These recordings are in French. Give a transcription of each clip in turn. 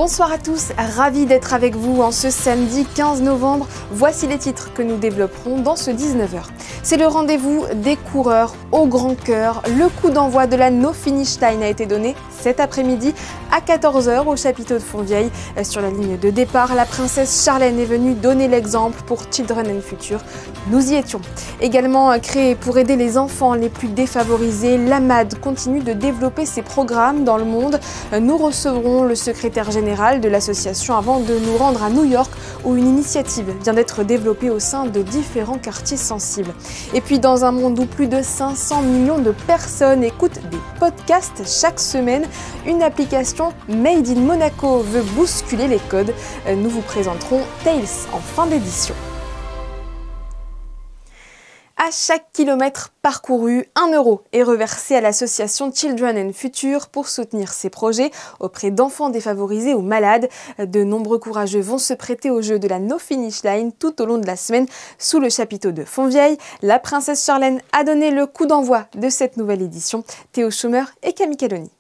Bonsoir à tous, ravi d'être avec vous en ce samedi 15 novembre. Voici les titres que nous développerons dans ce 19h. C'est le rendez-vous des coureurs au grand cœur. Le coup d'envoi de la No Finish Line a été donné cet après-midi à 14h au chapiteau de Fontvieille. Sur la ligne de départ, la princesse Charlène est venue donner l'exemple pour Children and Future. Nous y étions. Également créé pour aider les enfants les plus défavorisés, l'AMAD continue de développer ses programmes dans le monde. Nous recevrons le secrétaire général de l'association avant de nous rendre à New York où une initiative vient d'être développée au sein de différents quartiers sensibles. Et puis dans un monde où plus de 500 millions de personnes écoutent des podcasts chaque semaine, une application Made in Monaco veut bousculer les codes. Nous vous présenterons Tales en fin d'édition. À chaque kilomètre parcouru, 1 € est reversé à l'association Children and Future pour soutenir ses projets auprès d'enfants défavorisés ou malades. De nombreux courageux vont se prêter au jeu de la No Finish Line tout au long de la semaine sous le chapiteau de Fontvieille. La princesse Charlène a donné le coup d'envoi de cette nouvelle édition. Théo Schumer et Camille Caloni.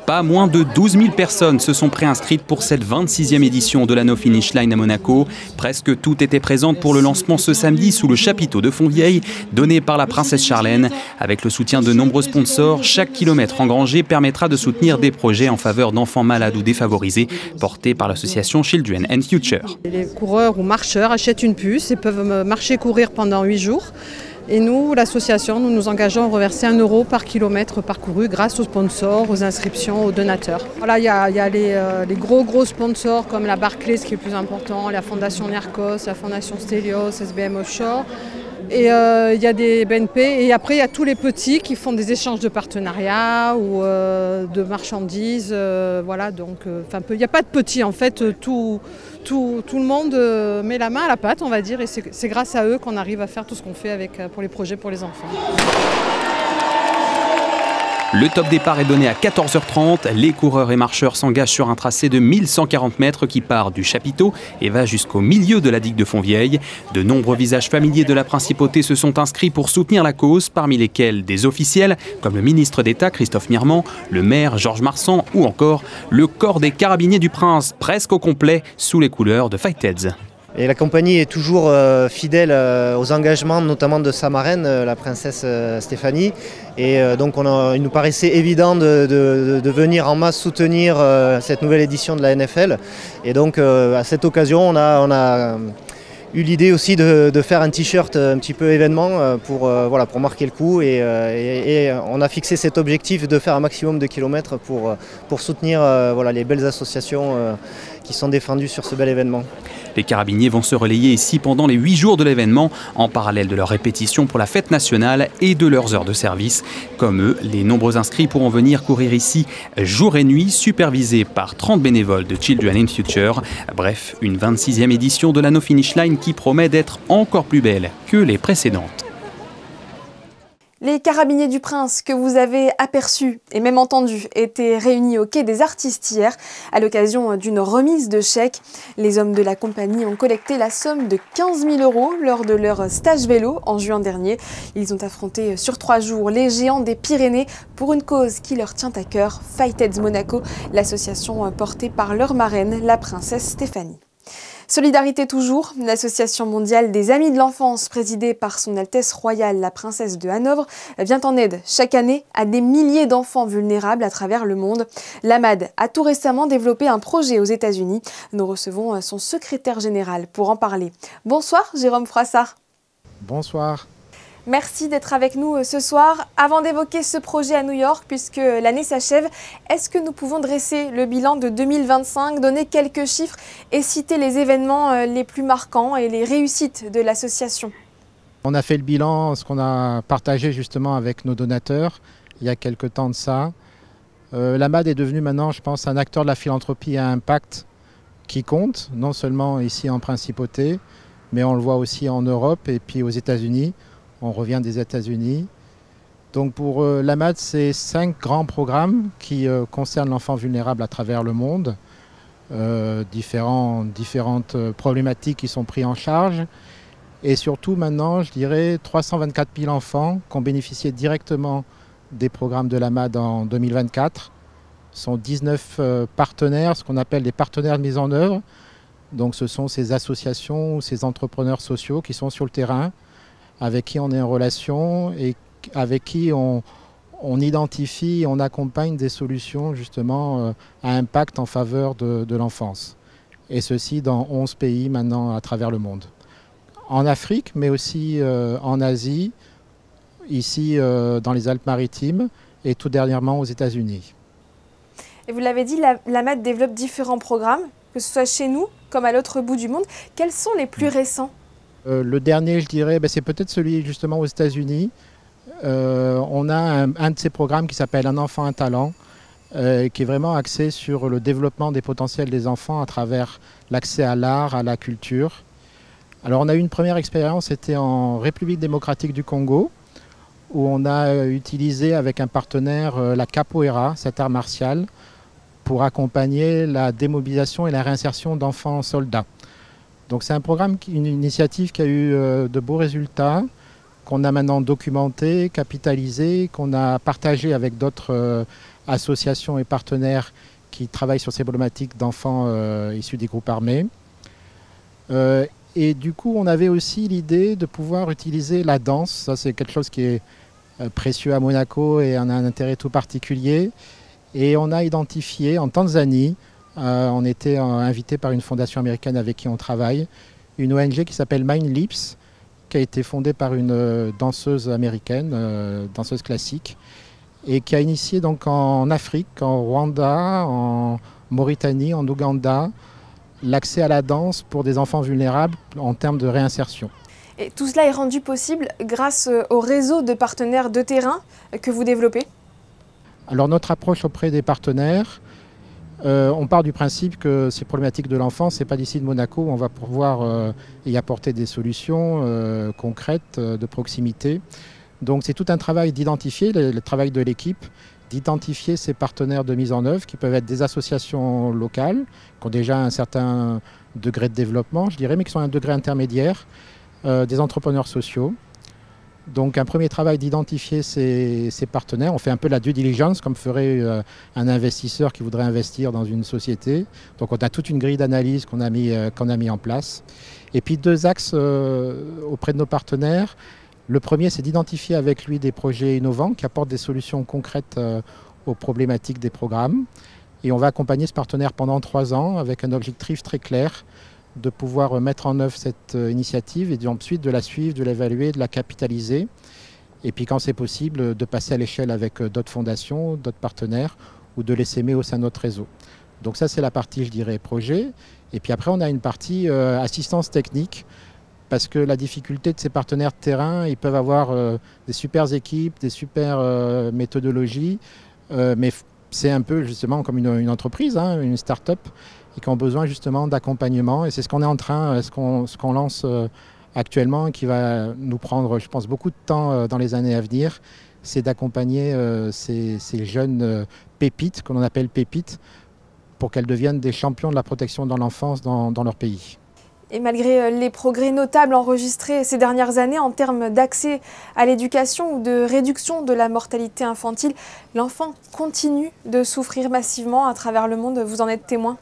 Pas moins de 12 000 personnes se sont préinscrites pour cette 26e édition de la No Finish Line à Monaco. Presque toutes étaient présentes pour le lancement ce samedi sous le chapiteau de Fontvieille, donné par la princesse Charlène. Avec le soutien de nombreux sponsors, chaque kilomètre engrangé permettra de soutenir des projets en faveur d'enfants malades ou défavorisés, portés par l'association Children and Future. Les coureurs ou marcheurs achètent une puce et peuvent marcher courir pendant 8 jours. Et nous, l'association, nous nous engageons à reverser 1 € par kilomètre parcouru grâce aux sponsors, aux inscriptions, aux donateurs. Voilà, il y a les gros sponsors comme la Barclays, ce qui est le plus important, la Fondation Niarchos, la Fondation Stelios, SBM Offshore. Et il y a des BNP et après il y a tous les petits qui font des échanges de partenariats ou de marchandises. Voilà, donc il n'y a pas de petits en fait, tout le monde met la main à la pâte on va dire et c'est grâce à eux qu'on arrive à faire tout ce qu'on fait pour les projets pour les enfants. Le top départ est donné à 14h30. Les coureurs et marcheurs s'engagent sur un tracé de 1140 mètres qui part du chapiteau et va jusqu'au milieu de la digue de Fontvieille. De nombreux visages familiers de la principauté se sont inscrits pour soutenir la cause, parmi lesquels des officiels comme le ministre d'État Christophe Mirmand, le maire Georges Marsan ou encore le corps des carabiniers du Prince, presque au complet sous les couleurs de Fightheads. Et la compagnie est toujours fidèle aux engagements, notamment de sa marraine, la princesse Stéphanie. Et donc il nous paraissait évident de venir en masse soutenir cette nouvelle édition de la NFL. Et donc à cette occasion, on a eu l'idée aussi de faire un t-shirt un petit peu événement pour marquer le coup. Et on a fixé cet objectif de faire un maximum de kilomètres pour soutenir les belles associations qui sont défendues sur ce bel événement. Les carabiniers vont se relayer ici pendant les 8 jours de l'événement, en parallèle de leur répétition pour la fête nationale et de leurs heures de service. Comme eux, les nombreux inscrits pourront venir courir ici jour et nuit, supervisés par 30 bénévoles de Children in Future. Bref, une 26e édition de la No Finish Line qui promet d'être encore plus belle que les précédentes. Les carabiniers du Prince que vous avez aperçus et même entendus étaient réunis au quai des Artistes hier à l'occasion d'une remise de chèques. Les hommes de la compagnie ont collecté la somme de 15 000 € lors de leur stage vélo en juin dernier. Ils ont affronté sur 3 jours les géants des Pyrénées pour une cause qui leur tient à cœur, Fightheads Monaco, l'association portée par leur marraine, la princesse Stéphanie. Solidarité toujours, l'association mondiale des amis de l'enfance présidée par son Altesse royale la princesse de Hanovre vient en aide chaque année à des milliers d'enfants vulnérables à travers le monde. L'AMAD a tout récemment développé un projet aux États-Unis. Nous recevons son secrétaire général pour en parler. Bonsoir Jérôme Froissart. Bonsoir. Merci d'être avec nous ce soir. Avant d'évoquer ce projet à New York, puisque l'année s'achève, est-ce que nous pouvons dresser le bilan de 2025, donner quelques chiffres et citer les événements les plus marquants et les réussites de l'association? On a fait le bilan, ce qu'on a partagé justement avec nos donateurs il y a quelques temps de ça. L'AMAD est devenue maintenant, je pense, un acteur de la philanthropie à impact qui compte, non seulement ici en Principauté, mais on le voit aussi en Europe et puis aux États-Unis. On revient des États-Unis. Donc pour l'AMAD, c'est 5 grands programmes qui concernent l'enfant vulnérable à travers le monde. Différentes problématiques qui sont prises en charge. Et surtout maintenant, je dirais 324 000 enfants qui ont bénéficié directement des programmes de l'AMAD en 2024. Ce sont 19 partenaires, ce qu'on appelle des partenaires de mise en œuvre. Donc ce sont ces associations ou ces entrepreneurs sociaux qui sont sur le terrain, avec qui on est en relation et avec qui on identifie, on accompagne des solutions justement à impact en faveur de l'enfance. Et ceci dans 11 pays maintenant à travers le monde. En Afrique, mais aussi en Asie, ici dans les Alpes-Maritimes et tout dernièrement aux États-Unis. Et vous l'avez dit, l'AMAD développe différents programmes, que ce soit chez nous comme à l'autre bout du monde. Quels sont les plus récents? Le dernier, je dirais, c'est peut-être celui justement aux États-Unis. On a un de ces programmes qui s'appelle Un enfant, un talent, qui est vraiment axé sur le développement des potentiels des enfants à travers l'accès à l'art, à la culture. Alors on a eu une première expérience, c'était en République démocratique du Congo, où on a utilisé avec un partenaire la capoeira, cet art martial, pour accompagner la démobilisation et la réinsertion d'enfants soldats. Donc c'est un programme, une initiative qui a eu de beaux résultats, qu'on a maintenant documenté, capitalisé, qu'on a partagé avec d'autres associations et partenaires qui travaillent sur ces problématiques d'enfants issus des groupes armés. Et du coup, on avait aussi l'idée de pouvoir utiliser la danse. Ça, c'est quelque chose qui est précieux à Monaco et en a un intérêt tout particulier. Et on a identifié en Tanzanie, on était invité par une fondation américaine avec qui on travaille, une ONG qui s'appelle Mind Lips, qui a été fondée par une danseuse américaine, danseuse classique, et qui a initié donc en Afrique, en Rwanda, en Mauritanie, en Ouganda, l'accès à la danse pour des enfants vulnérables en termes de réinsertion. Et tout cela est rendu possible grâce au réseau de partenaires de terrain que vous développez? Alors notre approche auprès des partenaires, on part du principe que ces problématiques de l'enfance, ce n'est pas d'ici de Monaco où on va pouvoir y apporter des solutions concrètes, de proximité. Donc c'est tout un travail d'identifier, le travail de l'équipe, d'identifier ces partenaires de mise en œuvre qui peuvent être des associations locales, qui ont déjà un certain degré de développement, je dirais, mais qui sont à un degré intermédiaire, des entrepreneurs sociaux. Donc un premier travail d'identifier ces partenaires. On fait un peu la due diligence comme ferait un investisseur qui voudrait investir dans une société. Donc on a toute une grille d'analyse qu'on a mis en place. Et puis deux axes auprès de nos partenaires. Le premier, c'est d'identifier avec lui des projets innovants qui apportent des solutions concrètes aux problématiques des programmes. Et on va accompagner ce partenaire pendant 3 ans avec un objectif très clair de pouvoir mettre en œuvre cette initiative et ensuite de la suivre, de l'évaluer, de la capitaliser. Et puis quand c'est possible, de passer à l'échelle avec d'autres fondations, d'autres partenaires ou de les s'aimer au sein de notre réseau. Donc ça, c'est la partie, je dirais, projet. Et puis après, on a une partie assistance technique parce que la difficulté de ces partenaires de terrain, ils peuvent avoir des super équipes, des super méthodologies, mais c'est un peu justement comme une entreprise, hein, une start-up, et qui ont besoin justement d'accompagnement. Et c'est ce qu'on est en train, ce qu'on lance actuellement, qui va nous prendre, je pense, beaucoup de temps dans les années à venir, c'est d'accompagner ces jeunes pépites, qu'on appelle pépites, pour qu'elles deviennent des champions de la protection de l'enfance dans leur pays. Et malgré les progrès notables enregistrés ces dernières années en termes d'accès à l'éducation ou de réduction de la mortalité infantile, l'enfant continue de souffrir massivement à travers le monde. Vous en êtes témoin?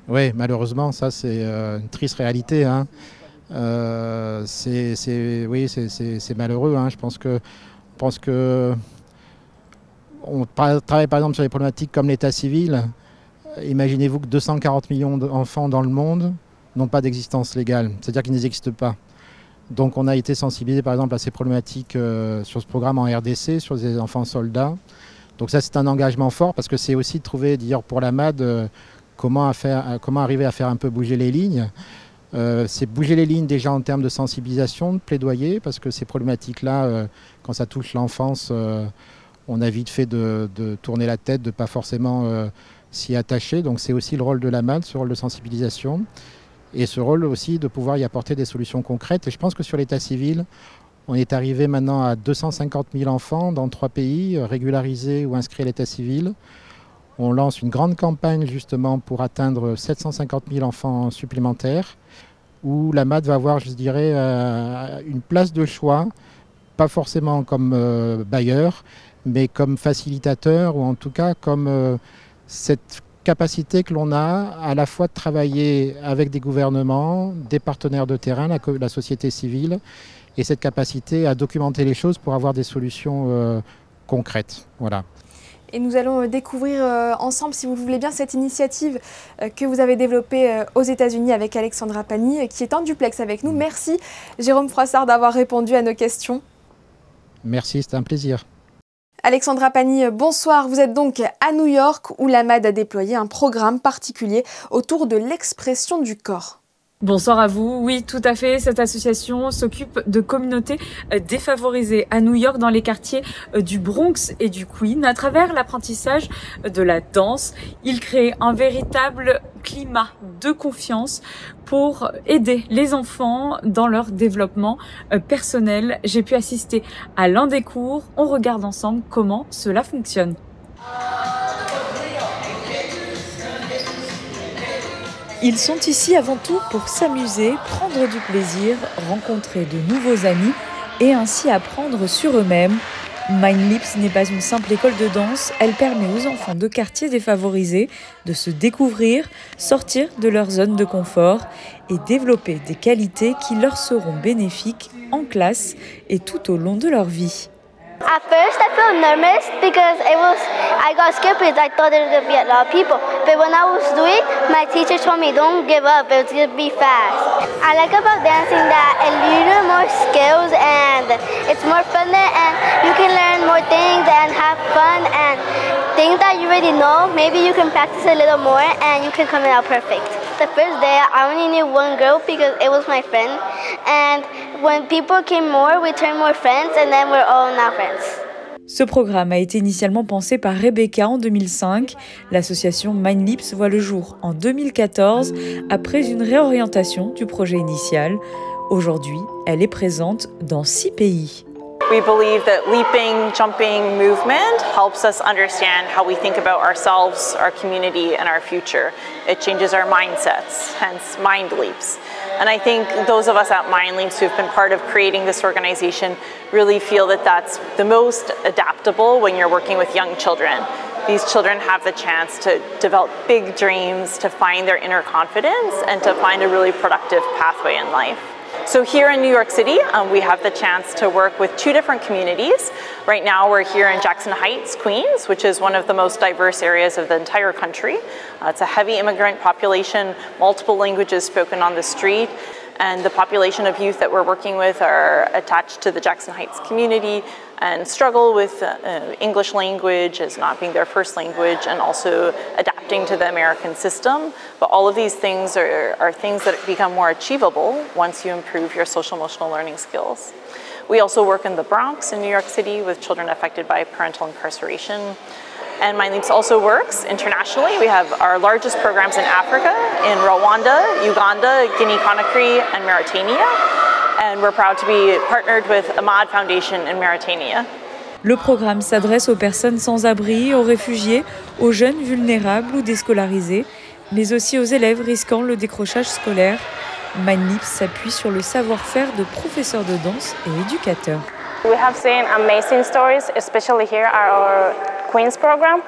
Oui, malheureusement, ça c'est une triste réalité, hein. C'est malheureux, hein. Je pense que on travaille par exemple sur des problématiques comme l'état civil. Imaginez-vous que 240 millions d'enfants dans le monde n'ont pas d'existence légale, c'est-à-dire qu'ils n'existent pas. Donc on a été sensibilisé par exemple à ces problématiques sur ce programme en RDC, sur les enfants soldats. Donc ça c'est un engagement fort parce que c'est aussi de trouver, d'ailleurs pour l'AMAD, comment arriver à faire un peu bouger les lignes. C'est bouger les lignes déjà en termes de sensibilisation, de plaidoyer, parce que ces problématiques-là, quand ça touche l'enfance, on a vite fait de tourner la tête, de ne pas forcément s'y attacher. Donc c'est aussi le rôle de l'AMAD, ce rôle de sensibilisation, et ce rôle aussi de pouvoir y apporter des solutions concrètes. Et je pense que sur l'état civil, on est arrivé maintenant à 250 000 enfants dans 3 pays, régularisés ou inscrits à l'état civil. On lance une grande campagne justement pour atteindre 750 000 enfants supplémentaires, où l'AMAD va avoir, je dirais, une place de choix pas forcément comme bailleur, mais comme facilitateur, ou en tout cas comme cette capacité que l'on a à la fois de travailler avec des gouvernements, des partenaires de terrain, la société civile, et cette capacité à documenter les choses pour avoir des solutions concrètes. Voilà. Et nous allons découvrir ensemble, si vous le voulez bien, cette initiative que vous avez développée aux États-Unis avec Alexandra Pani, qui est en duplex avec nous. Merci Jérôme Froissart d'avoir répondu à nos questions. Merci, c'était un plaisir. Alexandra Pani, bonsoir. Vous êtes donc à New York où la MAD a déployé un programme particulier autour de l'expression du corps. Bonsoir à vous. Oui, tout à fait. Cette association s'occupe de communautés défavorisées à New York, dans les quartiers du Bronx et du Queens. À travers l'apprentissage de la danse, ils créent un véritable climat de confiance pour aider les enfants dans leur développement personnel. J'ai pu assister à l'un des cours. On regarde ensemble comment cela fonctionne. Ils sont ici avant tout pour s'amuser, prendre du plaisir, rencontrer de nouveaux amis et ainsi apprendre sur eux-mêmes. Mind Lips n'est pas une simple école de danse, elle permet aux enfants de quartiers défavorisés de se découvrir, sortir de leur zone de confort et développer des qualités qui leur seront bénéfiques en classe et tout au long de leur vie. At first I felt nervous because I got scared because I thought there was going to be a lot of people. But when I was doing, my teacher told me don't give up, it's going to be fast. I like about dancing that it learns more skills and it's more fun and you can learn more things and have fun and things that you already know, maybe you can practice a little more and you can come out perfect. The first day I only knew one girl because it was my friend, and when people came more, we turned more friends and then we're all now friends. Ce programme a été initialement pensé par Rebecca en 2005. L'association Mind Lips voit le jour en 2014 après une réorientation du projet initial. Aujourd'hui, elle est présente dans 6 pays. We believe that leaping, jumping movement helps us understand how we think about ourselves, our community, and our future. It changes our mindsets, hence Mind Leaps. And I think those of us at Mind Leaps who've been part of creating this organization really feel that that's the most adaptable when you're working with young children. These children have the chance to develop big dreams, to find their inner confidence, and to find a really productive pathway in life. So here in New York City, we have the chance to work with 2 different communities. Right now we're here in Jackson Heights, Queens, which is one of the most diverse areas of the entire country. It's a heavy immigrant population, multiple languages spoken on the street, and the population of youth that we're working with are attached to the Jackson Heights community and struggle with English language as not being their first language and also adapting to the American system. But all of these things are things that become more achievable once you improve your social emotional learning skills. We also work in the Bronx in New York City with children affected by parental incarceration. And Mind Leaps also works internationally. We have our largest programs in Africa, in Rwanda, Uganda, Guinea-Conakry, and Mauritania. And we're proud to be partnered with Ahmad Foundation in Mauritania. Le programme s'adresse aux personnes sans abri, aux réfugiés, aux jeunes vulnérables ou déscolarisés, mais aussi aux élèves risquant le décrochage scolaire. Mind Lips s'appuie sur le savoir-faire de professeurs de danse et éducateurs. We have seen amazing stories, especially here at our Queens program.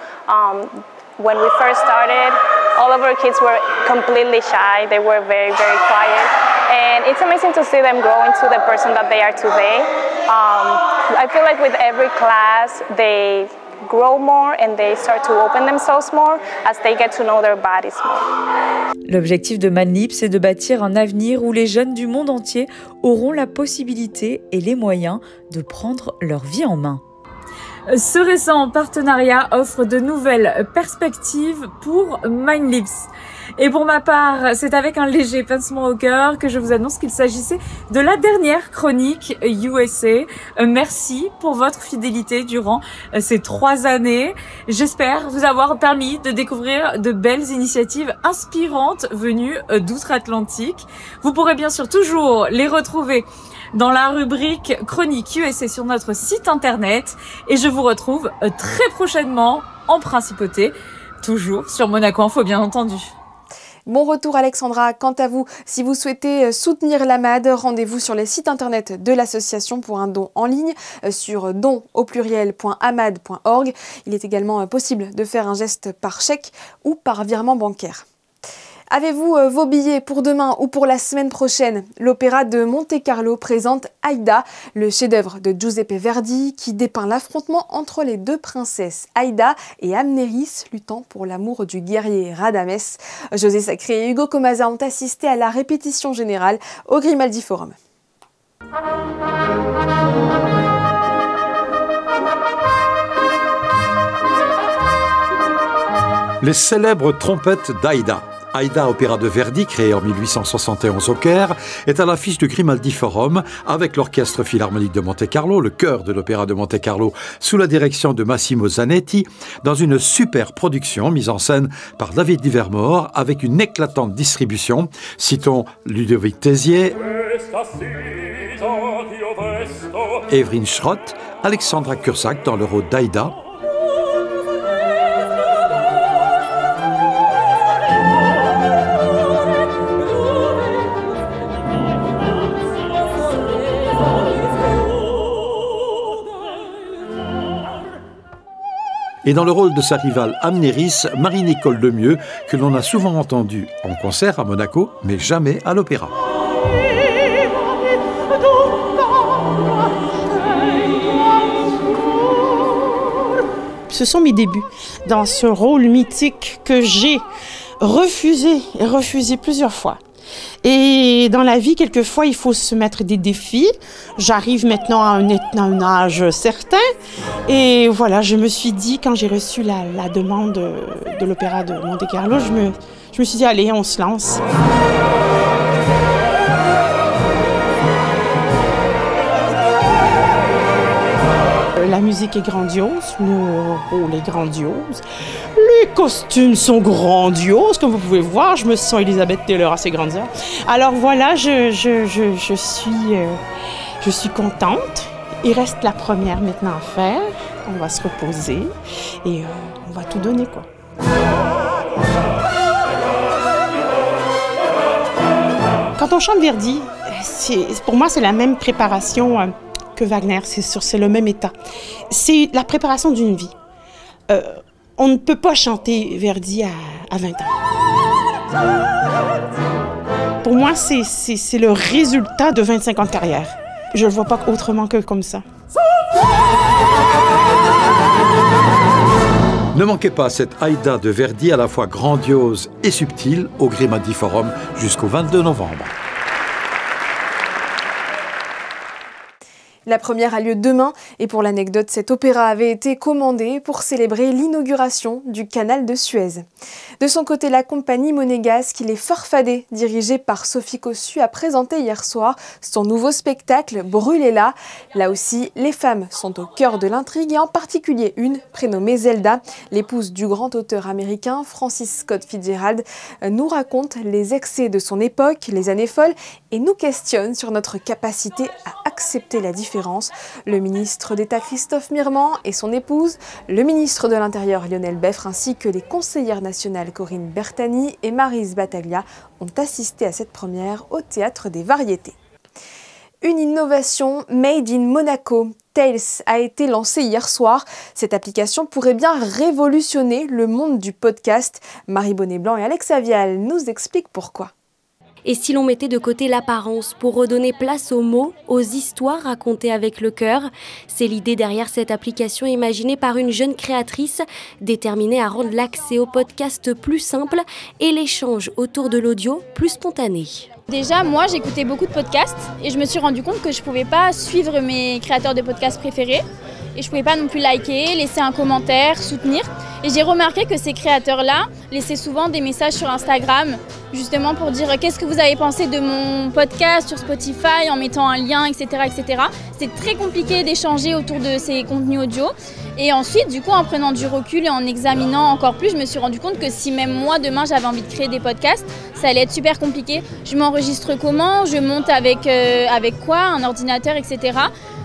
When we first started, all of our kids were completely shy. They were very, very quiet. And it's amazing to see them grow into the person that they are today. I feel like with every class, they grow more and they start to open themselves more as they get to know their bodies more. L'objectif de Mind Lips est de bâtir un avenir où les jeunes du monde entier auront la possibilité et les moyens de prendre leur vie en main. Ce récent partenariat offre de nouvelles perspectives pour Mind Lips. Et pour ma part, c'est avec un léger pincement au cœur que je vous annonce qu'il s'agissait de la dernière chronique USA. Merci pour votre fidélité durant ces 3 années. J'espère vous avoir permis de découvrir de belles initiatives inspirantes venues d'outre-Atlantique. Vous pourrez bien sûr toujours les retrouver dans la rubrique Chronique USA sur notre site internet. Et je vous retrouve très prochainement en principauté, toujours sur Monaco Info bien entendu. Bon retour Alexandra. Quant à vous, si vous souhaitez soutenir l'AMAD, rendez-vous sur les sites internet de l'association pour un don en ligne sur don.amad.org. Il est également possible de faire un geste par chèque ou par virement bancaire. Avez-vous vos billets pour demain ou pour la semaine prochaine? L'Opéra de Monte-Carlo présente Aïda, le chef-d'œuvre de Giuseppe Verdi qui dépeint l'affrontement entre les deux princesses, Aïda et Amnéris, luttant pour l'amour du guerrier Radames. José Sacré et Hugo Comaza ont assisté à la répétition générale au Grimaldi Forum. Les célèbres trompettes d'Aïda. Aïda, opéra de Verdi, créé en 1871 au Caire, est à l'affiche du Grimaldi Forum avec l'Orchestre Philharmonique de Monte-Carlo, le chœur de l'Opéra de Monte-Carlo, sous la direction de Massimo Zanetti, dans une super production mise en scène par David Livermore avec une éclatante distribution. Citons Ludovic Tézier, Evelyne Schrott, Alexandra Kursak dans le rôle d'Aïda, et dans le rôle de sa rivale Amnéris, Marie-Nicole Lemieux, que l'on a souvent entendue en concert à Monaco, mais jamais à l'opéra. Ce sont mes débuts dans ce rôle mythique que j'ai refusé plusieurs fois. Et dans la vie, quelquefois, il faut se mettre des défis. J'arrive maintenant à un âge certain. Et voilà, je me suis dit, quand j'ai reçu la demande de l'Opéra de Monte-Carlo, je me suis dit, allez, on se lance. La musique est grandiose, le rôle est grandiose, les costumes sont grandioses, comme vous pouvez voir, je me sens Elizabeth Taylor à ses grandes heures. Alors voilà, je suis contente. Il reste la première maintenant à faire, on va se reposer et on va tout donner, quoi. Quand on chante Verdi, pour moi c'est la même préparation que Wagner, c'est le même état. C'est la préparation d'une vie. On ne peut pas chanter Verdi à 20 ans. Pour moi, c'est le résultat de 25 ans de carrière. Je ne le vois pas autrement que comme ça. Ne manquez pas cette Aïda de Verdi à la fois grandiose et subtile au Grimaldi Forum jusqu'au 22 novembre. La première a lieu demain et pour l'anecdote, cet opéra avait été commandé pour célébrer l'inauguration du canal de Suez. De son côté, la compagnie monégasque Les Farfadets, dirigée par Sophie Cossu, a présenté hier soir son nouveau spectacle Brûlez-la. Là aussi, les femmes sont au cœur de l'intrigue et en particulier une prénommée Zelda, l'épouse du grand auteur américain Francis Scott Fitzgerald, nous raconte les excès de son époque, les années folles et nous questionne sur notre capacité à accepter la différence. Le ministre d'État Christophe Mirmand et son épouse, le ministre de l'Intérieur Lionel Beffre ainsi que les conseillères nationales Corinne Bertani et Maryse Battaglia ont assisté à cette première au Théâtre des Variétés. Une innovation made in Monaco. Tails a été lancée hier soir. Cette application pourrait bien révolutionner le monde du podcast. Marie Bonnet-Blanc et Alex Avial nous expliquent pourquoi. Et si l'on mettait de côté l'apparence pour redonner place aux mots, aux histoires racontées avec le cœur, c'est l'idée derrière cette application imaginée par une jeune créatrice déterminée à rendre l'accès au podcast plus simple et l'échange autour de l'audio plus spontané. Déjà, moi, j'écoutais beaucoup de podcasts et je me suis rendu compte que je ne pouvais pas suivre mes créateurs de podcasts préférés et je ne pouvais pas non plus liker, laisser un commentaire, soutenir. Et j'ai remarqué que ces créateurs-là laissaient souvent des messages sur Instagram, justement pour dire qu'est-ce que vous avez pensé de mon podcast sur Spotify en mettant un lien, etc. etc. C'est très compliqué d'échanger autour de ces contenus audio. Et ensuite, du coup, en prenant du recul et en examinant encore plus, je me suis rendu compte que si même moi, demain, j'avais envie de créer des podcasts, ça allait être super compliqué. Je m'enregistre comment, je monte avec quoi, un ordinateur, etc.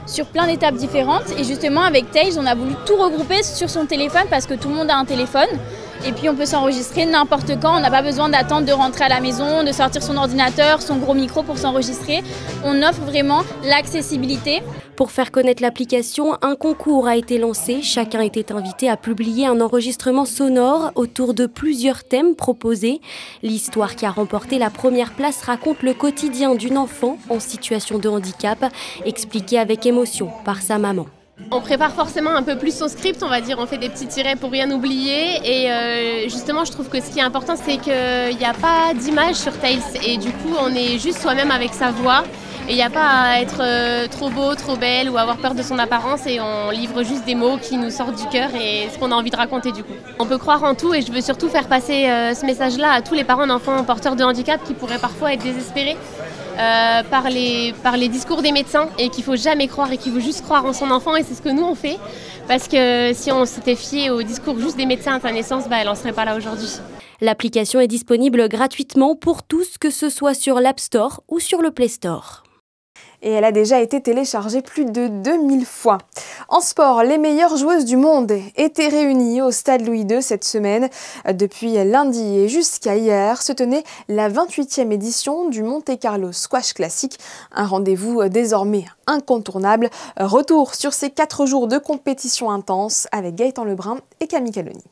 sur plein d'étapes différentes. Et justement, avec Tails, on a voulu tout regrouper sur son téléphone parce que tout le monde a un téléphone. Et puis on peut s'enregistrer n'importe quand, on n'a pas besoin d'attendre de rentrer à la maison, de sortir son ordinateur, son gros micro pour s'enregistrer. On offre vraiment l'accessibilité. Pour faire connaître l'application, un concours a été lancé. Chacun était invité à publier un enregistrement sonore autour de plusieurs thèmes proposés. L'histoire qui a remporté la première place raconte le quotidien d'une enfant en situation de handicap, expliqué avec émotion par sa maman. On prépare forcément un peu plus son script, on va dire, on fait des petits tirets pour rien oublier et justement je trouve que ce qui est important c'est qu'il n'y a pas d'image sur Tales et du coup on est juste soi-même avec sa voix et il n'y a pas à être trop beau, trop belle ou avoir peur de son apparence et on livre juste des mots qui nous sortent du cœur et ce qu'on a envie de raconter du coup. On peut croire en tout et je veux surtout faire passer ce message-là à tous les parents d'enfants porteurs de handicap qui pourraient parfois être désespérés. Par les discours des médecins et qu'il ne faut jamais croire et qu'il faut juste croire en son enfant et c'est ce que nous on fait parce que si on s'était fié au discours juste des médecins à sa naissance, elle n'en serait pas là aujourd'hui. L'application est disponible gratuitement pour tous, que ce soit sur l'App Store ou sur le Play Store. Et elle a déjà été téléchargée plus de 2000 fois. En sport, les meilleures joueuses du monde étaient réunies au Stade Louis II cette semaine. Depuis lundi et jusqu'à hier se tenait la 28e édition du Monte Carlo Squash Classic. Un rendez-vous désormais incontournable. Retour sur ces 4 jours de compétition intense avec Gaëtan Lebrun et Camille Caloni.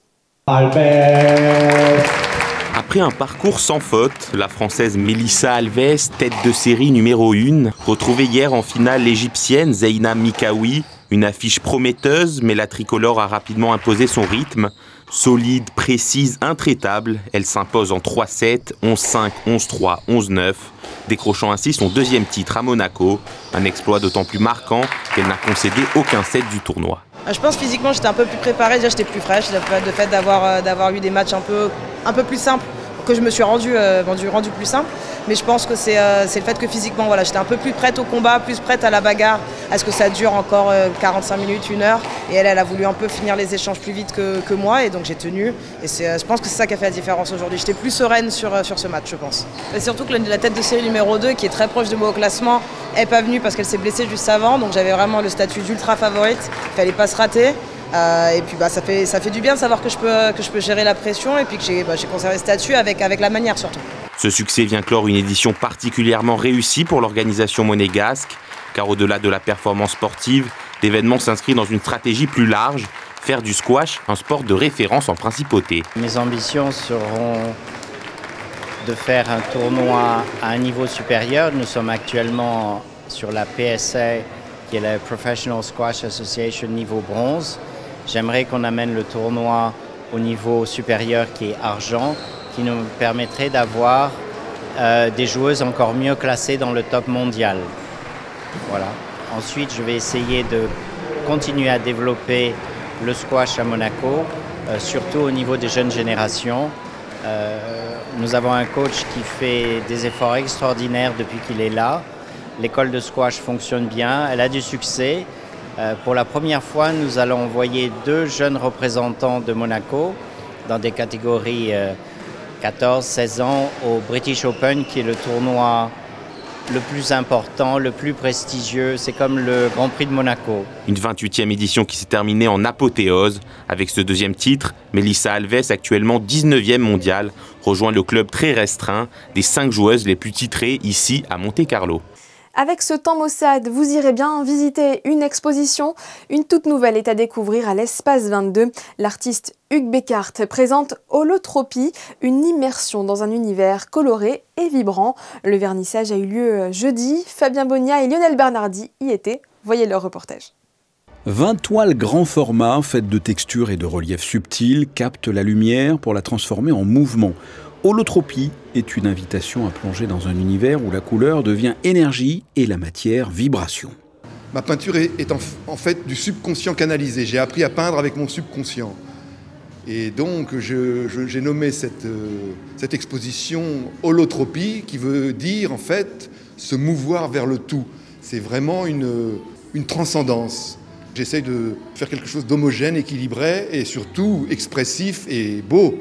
Après un parcours sans faute, la Française Melissa Alves, tête de série numéro 1, retrouvait hier en finale l'Égyptienne Zeina Mikawi. Une affiche prometteuse, mais la tricolore a rapidement imposé son rythme. Solide, précise, intraitable, elle s'impose en 3-7, 11-5, 11-3, 11-9, décrochant ainsi son 2e titre à Monaco. Un exploit d'autant plus marquant qu'elle n'a concédé aucun set du tournoi. Je pense physiquement j'étais un peu plus préparée, déjà j'étais plus fraîche, le fait d'avoir eu des matchs un peu plus simples, que je me suis rendu plus simple. Mais je pense que c'est le fait que physiquement voilà, j'étais un peu plus prête au combat, plus prête à la bagarre, à ce que ça dure encore 45 minutes, 1 heure. Et elle a voulu un peu finir les échanges plus vite que moi et donc j'ai tenu. Et je pense que c'est ça qui a fait la différence aujourd'hui. J'étais plus sereine sur ce match, je pense. Et surtout que la tête de série numéro 2, qui est très proche de moi au classement, n'est pas venue parce qu'elle s'est blessée juste avant. Donc j'avais vraiment le statut d'ultra favorite, il ne fallait pas se rater. Et puis ça fait du bien de savoir que je peux gérer la pression et puis que j'ai conservé ce statut avec la manière surtout. Ce succès vient clore une édition particulièrement réussie pour l'organisation monégasque, car au-delà de la performance sportive, l'événement s'inscrit dans une stratégie plus large, faire du squash un sport de référence en principauté. Mes ambitions seront de faire un tournoi à un niveau supérieur. Nous sommes actuellement sur la PSA, qui est la Professional Squash Association niveau bronze. J'aimerais qu'on amène le tournoi au niveau supérieur qui est argent, qui nous permettrait d'avoir des joueuses encore mieux classées dans le top mondial. Voilà. Ensuite, je vais essayer de continuer à développer le squash à Monaco, surtout au niveau des jeunes générations. Nous avons un coach qui fait des efforts extraordinaires depuis qu'il est là. L'école de squash fonctionne bien, elle a du succès. Pour la première fois, nous allons envoyer 2 jeunes représentants de Monaco dans des catégories 14-16 ans au British Open, qui est le tournoi le plus important, le plus prestigieux. C'est comme le Grand Prix de Monaco. Une 28e édition qui s'est terminée en apothéose. Avec ce 2e titre, Melissa Alves, actuellement 19e mondiale, rejoint le club très restreint des 5 joueuses les plus titrées ici à Monte Carlo. Avec ce temps maussade, vous irez bien visiter une exposition. Une toute nouvelle est à découvrir à l'Espace 22. L'artiste Hugues Beckart présente Holotropie, une immersion dans un univers coloré et vibrant. Le vernissage a eu lieu jeudi. Fabien Bonnia et Lionel Bernardi y étaient. Voyez leur reportage. 20 toiles grand format, faites de textures et de reliefs subtils, captent la lumière pour la transformer en mouvement. Holotropie est une invitation à plonger dans un univers où la couleur devient énergie et la matière vibration. Ma peinture est en fait du subconscient canalisé. J'ai appris à peindre avec mon subconscient. Et donc j'ai nommé cette exposition Holotropie, qui veut dire en fait se mouvoir vers le tout. C'est vraiment une transcendance. J'essaye de faire quelque chose d'homogène, équilibré et surtout expressif et beau,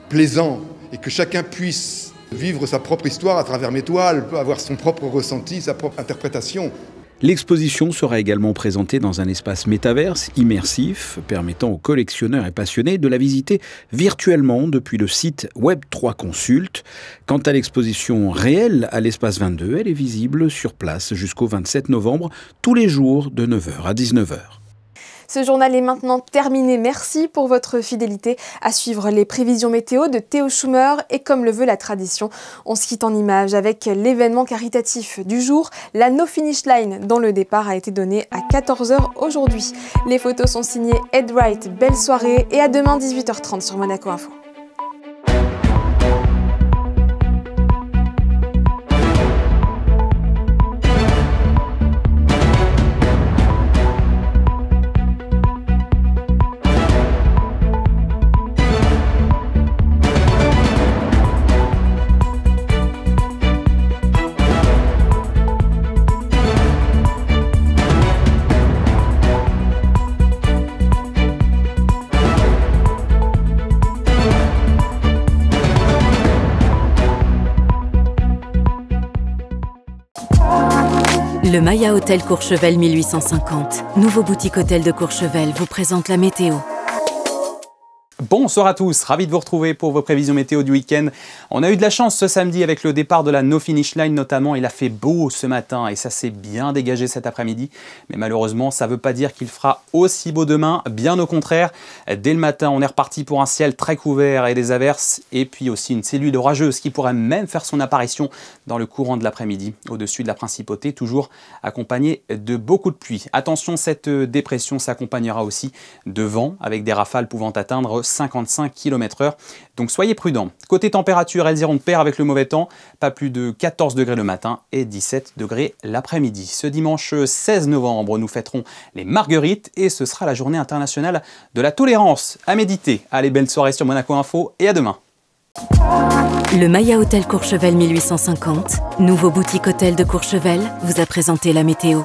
plaisant. Et que chacun puisse vivre sa propre histoire à travers mes toiles, avoir son propre ressenti, sa propre interprétation. L'exposition sera également présentée dans un espace métaverse immersif, permettant aux collectionneurs et passionnés de la visiter virtuellement depuis le site Web3 Consult. Quant à l'exposition réelle à l'espace 22, elle est visible sur place jusqu'au 27 novembre, tous les jours de 9h à 19h. Ce journal est maintenant terminé. Merci pour votre fidélité. À suivre les prévisions météo de Théo Schumer et comme le veut la tradition, on se quitte en images avec l'événement caritatif du jour. La No Finish Line dont le départ a été donné à 14h aujourd'hui. Les photos sont signées Ed Wright. Belle soirée et à demain 18h30 sur Monaco Info. Le Maya Hotel Courchevel 1850, nouveau boutique hôtel de Courchevel, vous présente la météo. Bonsoir à tous, ravi de vous retrouver pour vos prévisions météo du week-end. On a eu de la chance ce samedi avec le départ de la No Finish Line notamment. Il a fait beau ce matin et ça s'est bien dégagé cet après-midi. Mais malheureusement, ça ne veut pas dire qu'il fera aussi beau demain. Bien au contraire, dès le matin, on est reparti pour un ciel très couvert et des averses. Et puis aussi une cellule orageuse qui pourrait même faire son apparition dans le courant de l'après-midi. Au-dessus de la principauté, toujours accompagnée de beaucoup de pluie. Attention, cette dépression s'accompagnera aussi de vent avec des rafales pouvant atteindre 55 km/h. Donc soyez prudents. Côté température, elles iront de pair avec le mauvais temps. Pas plus de 14 degrés le matin et 17 degrés l'après-midi. Ce dimanche 16 novembre, nous fêterons les Marguerites et ce sera la journée internationale de la tolérance. À méditer. Allez, belle soirée sur Monaco Info et à demain. Le Maya Hotel Courchevel 1850, nouveau boutique hôtel de Courchevel, vous a présenté la météo.